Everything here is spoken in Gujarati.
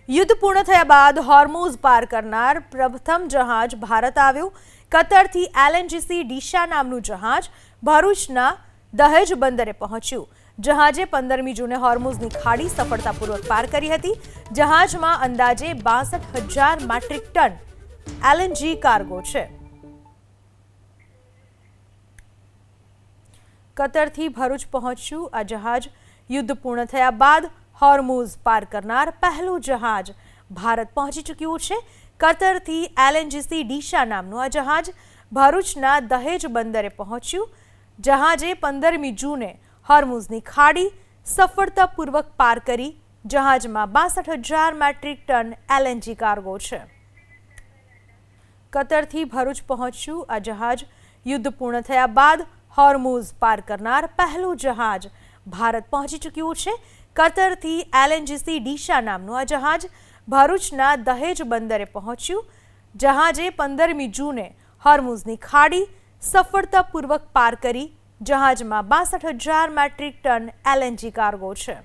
યુદ્ધ પૂર્ણ થયા બાદ હોર્મુઝ પાર કરનાર પ્રથમ જહાજ ભારત આવ્યું। કતરથી એલએનજીસી ડીશા નામનું જહાજ ભરૂચના દહેજ બંદરે પહોંચ્યું। જહાજે 15મી જૂને હોર્મુઝની ખાડી સફળતાપૂર્વક પાર કરી હતી। જહાજમાં અંદાજે 62,000 મેટ્રિક ટન એલએનજી કાર્ગો છે। કતરથી ભરૂચ પહોંચ્યું આ જહાજ યુદ્ધ પૂર્ણ થયા બાદ હોર્મુઝ પાર કરનાર પહેલું જહાજ ભારત પહોંચી ચૂક્યું છે। કતરથી એલએનજીસી ડીશા નામનું આ જહાજ ભરૂચના દહેજ બંદરે પહોંચ્યું। જહાજે 15મી જૂને હોર્મુઝની ખાડી સફળતાપૂર્વક પાર કરી। જહાજમાં 62,000 મેટ્રિક ટન એલએનજી કાર્ગો છે। કતરથી ભરૂચ પહોંચ્યું આ જહાજ યુદ્ધ પૂર્ણ થયા બાદ હોર્મુઝ પાર કરનાર પહેલું જહાજ ભારત પહોંચી ચૂક્યું છે। કતરથી એલએનજીસી ડીશા નામનું આ જહાજ ભરૂચના દહેજ બંદરે પહોંચ્યું। જહાજે 15મી જૂને હોર્મુઝની ખાડી સફળતાપૂર્વક પાર કરી। જહાજમાં 62,000 મેટ્રિક ટન એલએનજી કાર્ગો છે।